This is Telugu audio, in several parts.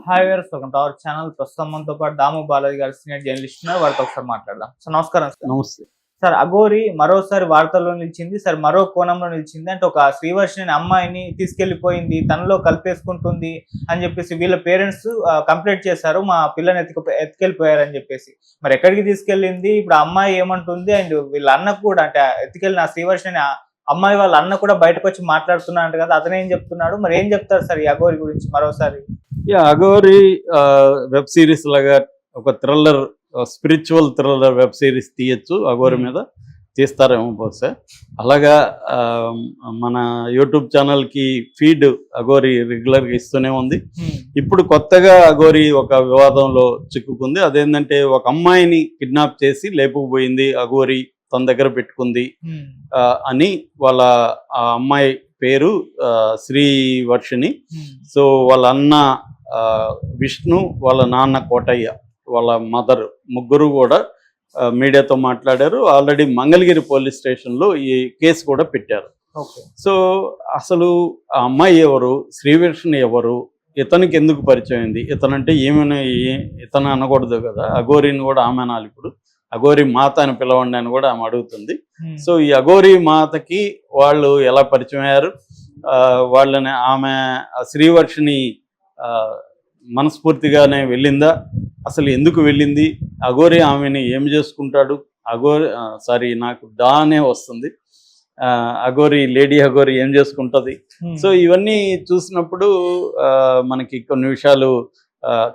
Hi wear welcome to our channel. ప్రస్తుతం మనతో పాటు దాము బాలాజీ గారు సీనియర్ జర్నలిస్ట్ ఉన్నారు. వారితో ఒకసారి మాట్లాడదాం. సో నమస్కారం సార్. నమస్తే సార్, అఘోరి మరోసారి వార్తల్లో నిలిచింది సార్, మరో కోణంలో నిలిచింది. అంటే ఒక శ్రీవర్షిని అమ్మాయిని తీసుకెళ్లిపోయింది, తనలో కలిపేసుకుంటుంది అని చెప్పేసి వీళ్ళ పేరెంట్స్ కంప్లైంట్ చేశారు, మా పిల్లని ఎత్తుకెళ్ళిపోయారని చెప్పేసి. మరి ఎక్కడికి తీసుకెళ్ళింది, ఇప్పుడు అమ్మాయి ఏమంటుంది, అండ్ వీళ్ళ అన్నకు కూడా అంటే ఎత్తుకెళ్ళిన శ్రీవర్షిని అమ్మాయి వాళ్ళ అన్న కూడా బయటకు వచ్చి మాట్లాడుతున్నాడు కదా, అతను ఏం చెప్తున్నాడు, మరి ఏం చెప్తారు సార్ ఈ అఘోరి గురించి మరోసారి? అఘోరి వెబ్ సిరీస్ లాగా ఒక thriller, spiritual thriller web series తీయచ్చు. అఘోరి మీద తీస్తారేమో బహుశా. అలాగా మన యూట్యూబ్ ఛానల్కి ఫీడ్ అఘోరి రెగ్యులర్గా ఇస్తూనే ఉంది. ఇప్పుడు కొత్తగా అఘోరి ఒక వివాదంలో చిక్కుకుంది. అదేంటంటే ఒక అమ్మాయిని కిడ్నాప్ చేసి లేపుకుపోయింది అఘోరి, తన దగ్గర పెట్టుకుంది అని. వాళ్ళ ఆ అమ్మాయి పేరు శ్రీవర్షిని. సో వాళ్ళ అన్న విష్ణు, వాళ్ళ నాన్న కోటయ్య, వాళ్ళ మదర్, ముగ్గురు కూడా మీడియాతో మాట్లాడారు. ఆల్రెడీ మంగళగిరి పోలీస్ స్టేషన్లో ఈ కేసు కూడా పెట్టారు. సో అసలు ఆ అమ్మాయి ఎవరు, శ్రీవర్షిని ఎవరు, ఇతనికి ఎందుకు పరిచయం అయింది, ఇతనంటే ఏమైనా ఇతను అనకూడదు కదా, అఘోరిని కూడా ఆమె అనాలి. ఇప్పుడు అఘోరి మాత అని పిలవండి అని కూడా ఆమె అడుగుతుంది. సో ఈ అఘోరి మాతకి వాళ్ళు ఎలా పరిచయం అయ్యారు, వాళ్ళని ఆమె శ్రీవర్షిని మనస్ఫూర్తిగానే వెళ్ళిందా, అసలు ఎందుకు వెళ్ళింది, అఘోరి ఆమెని ఏం చేసుకుంటాడు, అఘోరి నాకు డానే వస్తుంది, అఘోరి లేడీ అఘోరి ఏం చేసుకుంటుంది. సో ఇవన్నీ చూసినప్పుడు మనకి కొన్ని విషయాలు,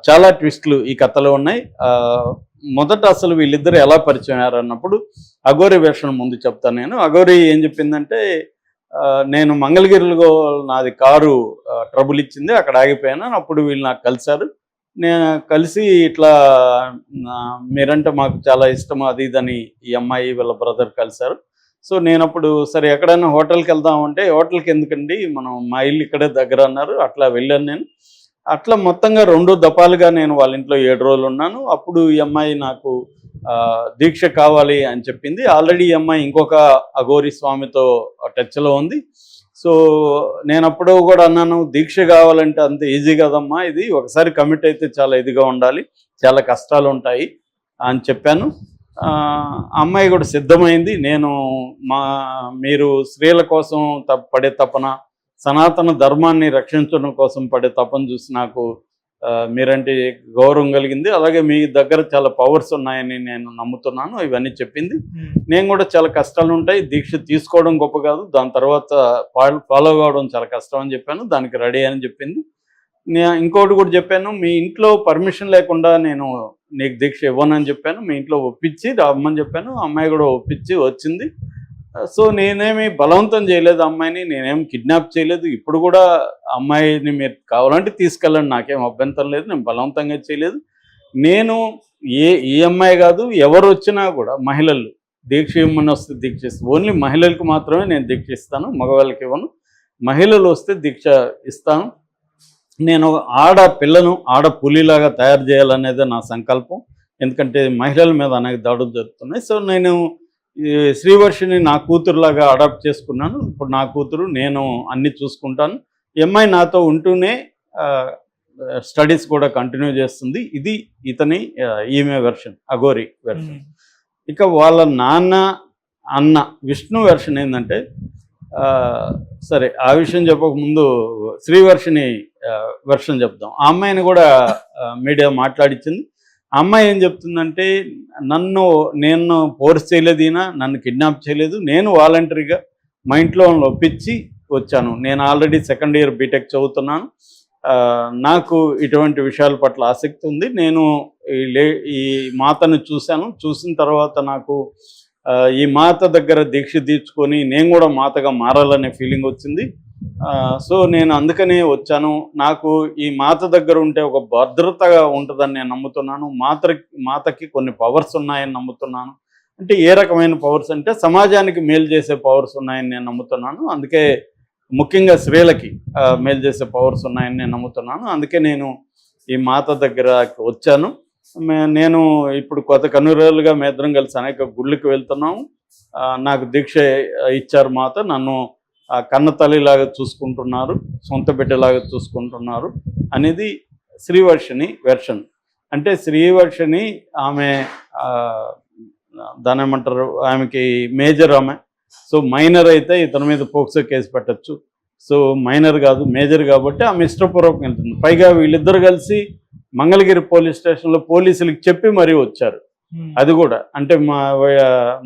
చాలా ట్విస్ట్లు ఈ కథలో ఉన్నాయి. మొదట అసలు వీళ్ళిద్దరు ఎలా పరిచయం అయ్యారు అన్నప్పుడు అఘోరి వెర్షన్ ముందు చెప్తాను నేను. అఘోరి ఏం చెప్పిందంటే, నేను మంగళగిరిలో నాది కారు ట్రబుల్ ఇచ్చింది, అక్కడ ఆగిపోయాను, అప్పుడు వీళ్ళు నాకు కలిశారు. నేను కలిసి ఇట్లా మీరంటే మాకు చాలా ఇష్టం అది ఇదని ఈ అమ్మాయి వీళ్ళ బ్రదర్ కలిశారు. సో నేను అప్పుడు సరే ఎక్కడైనా హోటల్కి వెళ్దామంటే, హోటల్కి ఎందుకండి, మనం మా ఇల్లు ఇక్కడే దగ్గర అన్నారు. అట్లా వెళ్ళాను నేను. అట్లా మొత్తంగా 2 దఫాలుగా నేను వాళ్ళ ఇంట్లో 7 రోజులు ఉన్నాను. అప్పుడు ఈ అమ్మాయి నాకు దీక్ష కావాలి అని చెప్పింది. ఆల్రెడీ ఈ అమ్మాయి ఇంకొక అఘోరి స్వామితో టచ్లో ఉంది. సో నేను అప్పుడు కూడా అన్నాను, దీక్ష కావాలంటే అంత ఈజీ కదమ్మా, ఇది ఒకసారి కమిట్ అయితే చాలా ఇదిగా ఉండాలి, చాలా కష్టాలు ఉంటాయి అని చెప్పాను. అమ్మాయి కూడా సిద్ధమైంది. నేను మీరు స్త్రీల కోసం పడే తపన, సనాతన ధర్మాన్ని రక్షించడం కోసం పడే తపన చూసి నాకు మీరంటే గౌరవం కలిగింది. అలాగే మీ దగ్గర చాలా పవర్స్ ఉన్నాయని నేను నమ్ముతున్నాను, ఇవన్నీ చెప్పింది. నేను కూడా చాలా కష్టాలు ఉంటాయి, దీక్ష తీసుకోవడం గొప్ప కాదు, దాని తర్వాత ఫాలో కావడం చాలా కష్టం అని చెప్పాను. దానికి రెడీ అని చెప్పింది. నేను ఇంకోటి కూడా చెప్పాను, మీ ఇంట్లో పర్మిషన్ లేకుండా నేను నీకు దీక్ష ఇవ్వనని చెప్పాను. మీ ఇంట్లో ఒప్పించి రమ్మని చెప్పాను. అమ్మాయి కూడా ఒప్పించి వచ్చింది. సో నేనేమి బలవంతం చేయలేదు అమ్మాయిని, నేనేం కిడ్నాప్ చేయలేదు. ఇప్పుడు కూడా అమ్మాయిని మీరు కావాలంటే తీసుకెళ్ళండి, నాకేం అభ్యంతరం లేదు, నేను బలవంతంగా చేయలేదు. నేను ఈ అమ్మాయి కాదు, ఎవరు వచ్చినా కూడా మహిళలు దీక్ష ఇవ్వమని వస్తే దీక్ష ఇస్తాను. ఓన్లీ మహిళలకు మాత్రమే నేను దీక్ష ఇస్తాను, మగవాళ్ళకి ఇవ్వను. మహిళలు వస్తే దీక్ష ఇస్తాను. నేను పిల్లను పులిలాగా తయారు చేయాలనేదే నా సంకల్పం. ఎందుకంటే మహిళల మీద అనేక దాడులు జరుగుతున్నాయి. సో నేను శ్రీవర్షిని నా కూతురులాగా అడాప్ట్ చేసుకున్నాను. ఇప్పుడు నా కూతురు, నేను అన్నీ చూసుకుంటాను. అమ్మాయి నాతో ఉంటూనే స్టడీస్ కూడా కంటిన్యూ చేస్తుంది. ఇది ఈమె వెర్షన్, అఘోరి వెర్షన్. ఇక వాళ్ళ నాన్న అన్న విష్ణు వెర్షన్ ఏంటంటే, సరే ఆ విషయం చెప్పకముందు శ్రీవర్షిని వెర్షన్ చెప్దాం. ఆ అమ్మాయిని కూడా మీడియా మాట్లాడించింది. అమ్మాయి ఏం చెప్తుందంటే, నేను ఫోర్స్ చేయలేదు, నన్ను కిడ్నాప్ చేయలేదు, నేను వాలంటరీగా మా ఇంట్లో ఒప్పించి వచ్చాను. నేను ఆల్రెడీ 2nd ఇయర్ బీటెక్ చదువుతున్నాను, నాకు ఇటువంటి విషయాల పట్ల ఆసక్తి ఉంది. నేను ఈ మాతను చూసిన తర్వాత నాకు ఈ మాత దగ్గర దీక్ష తీర్చుకొని నేను కూడా మాతగా మారాలనే ఫీలింగ్ వచ్చింది. సో నేను అందుకనే వచ్చాను. నాకు ఈ మాత దగ్గర ఉంటే ఒక భద్రతగా ఉంటుందని నేను నమ్ముతున్నాను. మాతకి కొన్ని పవర్స్ ఉన్నాయని నమ్ముతున్నాను. అంటే ఏ రకమైన పవర్స్ అంటే, సమాజానికి మేలు చేసే పవర్స్ ఉన్నాయని నేను నమ్ముతున్నాను. అందుకే ముఖ్యంగా స్త్రీలకి మేలు చేసే పవర్స్ ఉన్నాయని నేను నమ్ముతున్నాను. అందుకే నేను ఈ మాత దగ్గరకి వచ్చాను. నేను ఇప్పుడు కొన్ని రోజులుగా మేమిద్దరం కలిసి అనేక గుళ్ళకి వెళ్తున్నాము. నాకు దీక్ష ఇచ్చారు మాత, నన్ను కన్న తల్లిలాగా చూసుకుంటున్నారు, సొంత బిడ్డలాగా చూసుకుంటున్నారు అనేది శ్రీవర్షిని వెర్షన్. అంటే శ్రీవర్షిని ఆమె దాని ఏమంటారు, ఆమెకి మేజర్ ఆమె. సో మైనర్ అయితే ఇతని మీద పోక్సో కేసు పెట్టచ్చు. సో మైనర్ కాదు, మేజర్ కాబట్టి ఆమె ఇష్టపూర్వకం వెళ్తుంది. పైగా వీళ్ళిద్దరు కలిసి మంగళగిరి పోలీస్ స్టేషన్లో పోలీసులకు చెప్పి మరీ వచ్చారు. అది కూడా అంటే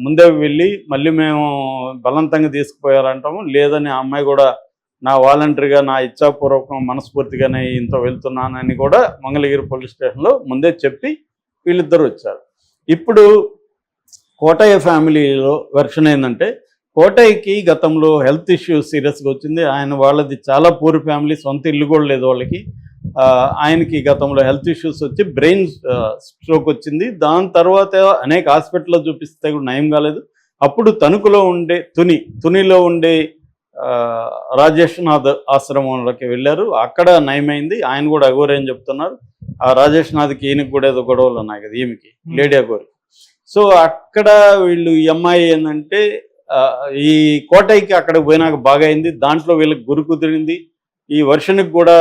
ముందే వెళ్ళి మళ్ళీ మేము బలవంతంగా తీసుకుపోయారంటాము లేదని ఆ అమ్మాయి కూడా నా వాలంటరీగా నా ఇచ్ఛాపూర్వకం మనస్ఫూర్తిగానే ఇంత వెళ్తున్నానని కూడా మంగళగిరి పోలీస్ స్టేషన్లో ముందే చెప్పి వీళ్ళిద్దరు వచ్చారు. ఇప్పుడు కోటయ్య ఫ్యామిలీలో వెర్షన్ ఏంటంటే, కోటయ్యకి గతంలో హెల్త్ ఇష్యూ సీరియస్గా వచ్చింది. వాళ్ళది చాలా పూర్ ఫ్యామిలీ, సొంత ఇల్లు కూడా లేదు వాళ్ళకి. ఆయనకి గతంలో హెల్త్ ఇష్యూస్ వచ్చి బ్రెయిన్ స్ట్రోక్ వచ్చింది. దాని తర్వాత అనేక హాస్పిటల్లో చూపిస్తే కూడా నయం కాలేదు. అప్పుడు తణుకులో ఉండే తునిలో ఉండే రాజేష్నాథ్ ఆశ్రమంలోకి వెళ్ళారు. అక్కడ నయమైంది. ఆయన కూడా అఘోరి అని చెప్తున్నారు. ఆ రాజేష్నాథ్కి ఈయనకి కూడా ఏదో గొడవలు ఉన్నాయి కదా, ఈమెకి లేడీ అఘోరి. సో అక్కడ వీళ్ళు ఈ అమ్మాయి ఏంటంటే, ఈ కోటయ్యకి అక్కడికి పోయినాక బాగా అయింది. దాంట్లో వీళ్ళకి గురి కుదిరింది. ఈ వర్షన్కి కూడా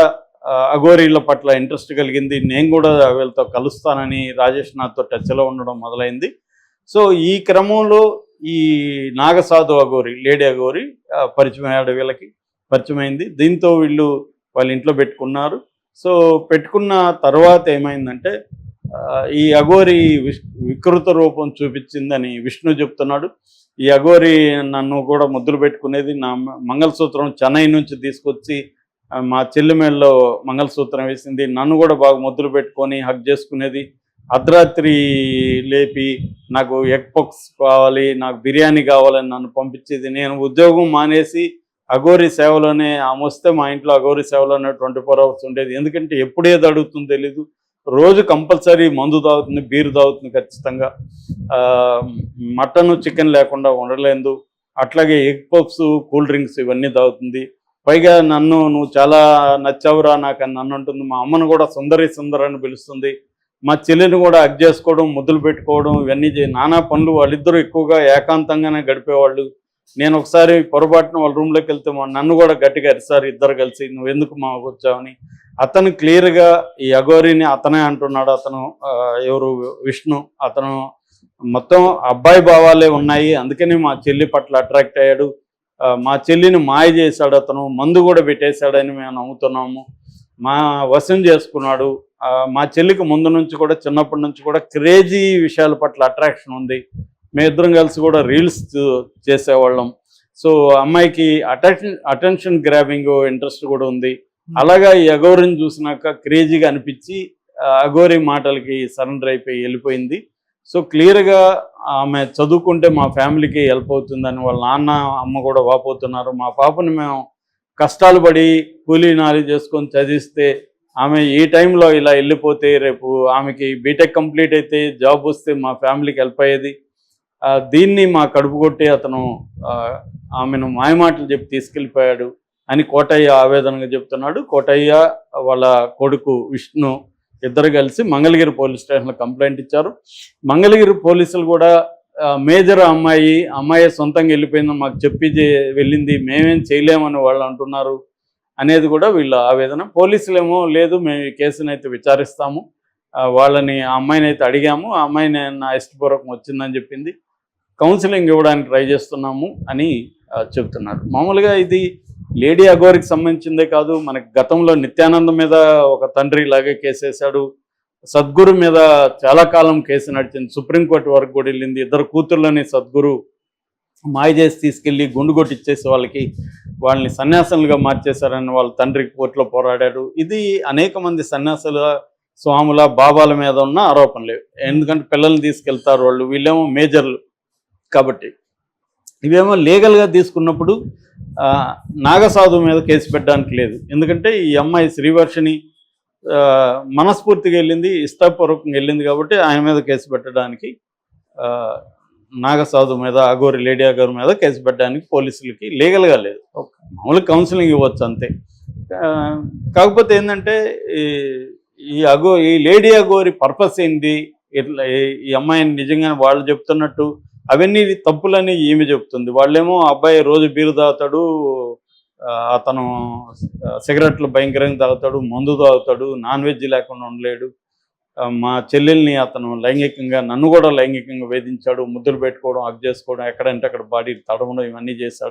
అఘోరీల పట్ల ఇంట్రెస్ట్ కలిగింది. నేను కూడా వీళ్ళతో కలుస్తానని రాజేష్నాథ్తో టచ్లో ఉండడం మొదలైంది. సో ఈ క్రమంలో ఈ నాగసాధు అఘోరి, లేడీ అఘోరి పరిచయం అయ్యాడు, వీళ్ళకి పరిచయం అయింది. దీంతో వీళ్ళు వాళ్ళ ఇంట్లో పెట్టుకున్నారు. సో పెట్టుకున్న తర్వాత ఏమైందంటే, ఈ అఘోరి వికృత రూపం చూపించిందని విష్ణు చెప్తున్నాడు. ఈ అఘోరి నన్ను కూడా ముద్దులు పెట్టుకునేది, నా మంగళసూత్రం చెన్నై నుంచి తీసుకొచ్చి మా చెల్లి మేడలో మంగళసూత్రం వేసింది, నన్ను కూడా బాగా ముద్దులు పెట్టుకొని హగ్ చేసుకునేది, అర్ధరాత్రి లేపి నాకు ఎగ్ పక్స్ కావాలి, నాకు బిర్యానీ కావాలని నన్ను పంపించేది. నేను ఉద్యోగం మానేసి అఘోరి సేవలోనే ఆమె వస్తే మా ఇంట్లో అఘోరి సేవలోనే 24 hours ఉండేది. ఎందుకంటే ఎప్పుడేది అడుగుతుందో తెలీదు. రోజు కంపల్సరీ మందు తాగుతుంది, బీరు తాగుతుంది ఖచ్చితంగా. మటన్ చికెన్ లేకుండా ఉండలేదు. అట్లాగే ఎగ్ పఫ్స్, కూల్ డ్రింక్స్ ఇవన్నీ తాగుతుంది. పైగా నువ్వు చాలా నచ్చావురా నాకు అని నన్ను ఉంటుంది. మా అమ్మను కూడా సుందరి అని పిలుస్తుంది. మా చెల్లిని కూడా హగ్ చేసుకోవడం, ముద్దులు పెట్టుకోవడం, ఇవన్నీ నానా పనులు. వాళ్ళిద్దరూ ఎక్కువగా ఏకాంతంగానే గడిపేవాళ్ళు. నేను ఒకసారి పొరపాటున వాళ్ళ రూమ్లోకి వెళ్తే నన్ను కూడా గట్టిగా అరిసారు ఇద్దరు కలిసి, నువ్వెందుకు మా వచ్చావని. అతను క్లియర్గా ఈ అఘోరిని అతనే అంటున్నాడు. అతను ఎవరు, విష్ణు. అతను మొత్తం అబ్బాయి భావాలే ఉన్నాయి, అందుకని మా చెల్లి పట్ల అట్రాక్ట్ అయ్యాడు. మా చెల్లిని మాయ చేశాడు, అతను మందు కూడా పెట్టేశాడని మేము నమ్ముతున్నాము. మా వశం చేసుకున్నాడు. మా చెల్లికి ముందు నుంచి కూడా, చిన్నప్పటి నుంచి కూడా క్రేజీ విషయాల పట్ల అట్రాక్షన్ ఉంది. మేమిద్దరం కలిసి కూడా రీల్స్ చేసేవాళ్ళం. సో అమ్మాయికి అటెన్షన్ గ్రాబింగ్ ఇంట్రెస్ట్ కూడా ఉంది. అలాగా ఈ అఘోరిని చూసినాక క్రేజీగా అనిపించి అఘోరి మాటలకి సరెండర్ అయిపోయి వెళ్ళిపోయింది. సో క్లియర్గా ఆమె చదువుకుంటే మా ఫ్యామిలీకి హెల్ప్ అవుతుందని వాళ్ళ నాన్న అమ్మ కూడా వాపోతున్నారు. మా పాపని మేము కష్టాలు పడి కూలీ నాలి చేసుకొని చదివిస్తే ఆమె ఈ టైంలో ఇలా వెళ్ళిపోతే రేపు ఆమెకి బీటెక్ కంప్లీట్ అయితే జాబ్ వస్తే మా ఫ్యామిలీకి హెల్ప్ అయ్యేది. దీన్ని మా కడుపు కొట్టి అతను ఆమెను మాయమాటలు చెప్పి తీసుకెళ్ళిపోయాడు అని కోటయ్య ఆవేదనగా చెప్తున్నాడు. కోటయ్య వాళ్ళ కొడుకు విష్ణు ఇద్దరు కలిసి మంగళగిరి పోలీస్ స్టేషన్లో కంప్లైంట్ ఇచ్చారు. మంగళగిరి పోలీసులు కూడా మేజర్ అమ్మాయి సొంతంగా వెళ్ళిపోయిందని మాకు చెప్పి వెళ్ళింది, మేమేం చేయలేమని వాళ్ళు అంటున్నారు అనేది కూడా వీళ్ళ ఆవేదన. పోలీసులేమో లేదు, మేము ఈ కేసుని అయితే విచారిస్తాము, వాళ్ళని ఆ అమ్మాయిని అయితే అడిగాము, ఆ అమ్మాయిని నా ఇష్టపూర్వకం వచ్చిందని చెప్పింది, కౌన్సిలింగ్ ఇవ్వడానికి ట్రై చేస్తున్నాము అని చెప్తున్నారు. మామూలుగా ఇది లేడీ అఘోరికి సంబంధించిందే కాదు, మనకి గతంలో నిత్యానందం మీద ఒక తండ్రి ఇలాగే కేసు వేశాడు. సద్గురు మీద చాలా కాలం కేసు నడిచింది, సుప్రీంకోర్టు వరకు కూడా వెళ్ళింది. ఇద్దరు కూతుర్లని సద్గురు మాయ చేసి తీసుకెళ్ళి గుండు కొట్టిచ్చేసి వాళ్ళని సన్యాసులుగా మార్చేశారని వాళ్ళ తండ్రి కోర్టులో పోరాడాడు. ఇది అనేక మంది సన్యాసుల, స్వాముల, బాబాల మీద ఉన్న ఆరోపణలు. ఎందుకంటే పిల్లల్ని తీసుకెళ్తారు వాళ్ళు, వీళ్ళేమో మేజర్లు కాబట్టి. ఇవేమో లీగల్గా తీసుకున్నప్పుడు నాగసాధు మీద కేసు పెట్టడానికి లేదు. ఎందుకంటే ఈ అమ్మాయి శ్రీవర్షిని మనస్ఫూర్తిగా వెళ్ళింది, ఇష్టపూర్వకంగా వెళ్ళింది కాబట్టి ఆయన మీద కేసు పెట్టడానికి, నాగసాధు మీద, అఘోరి, లేడీ అఘోరి మీద కేసు పెట్టడానికి పోలీసులకి లీగల్గా లేదు. మామూలుగా కౌన్సిలింగ్ ఇవ్వచ్చు అంతే. కాకపోతే ఏంటంటే ఈ లేడీ అఘోరి పర్పస్ ఏంటి, ఇట్లా ఈ అమ్మాయిని నిజంగా వాళ్ళు చెప్తున్నట్టు అవన్నీ తప్పులని ఈమె చెప్తుంది. వాళ్ళేమో అబ్బాయి రోజు బీరు తాగుతాడు, అతను సిగరెట్లు భయంకరంగా తాగుతాడు, మందు తాగుతాడు, నాన్ వెజ్ లేకుండా ఉండలేడు. మా చెల్లెల్ని అతను లైంగికంగా, నన్ను కూడా లైంగికంగా వేధించాడు. ముద్దులు పెట్టుకోవడం, హగ్ చేసుకోవడం, ఎక్కడంటే అక్కడ బాడీ తడవడం, ఇవన్నీ చేశాడు.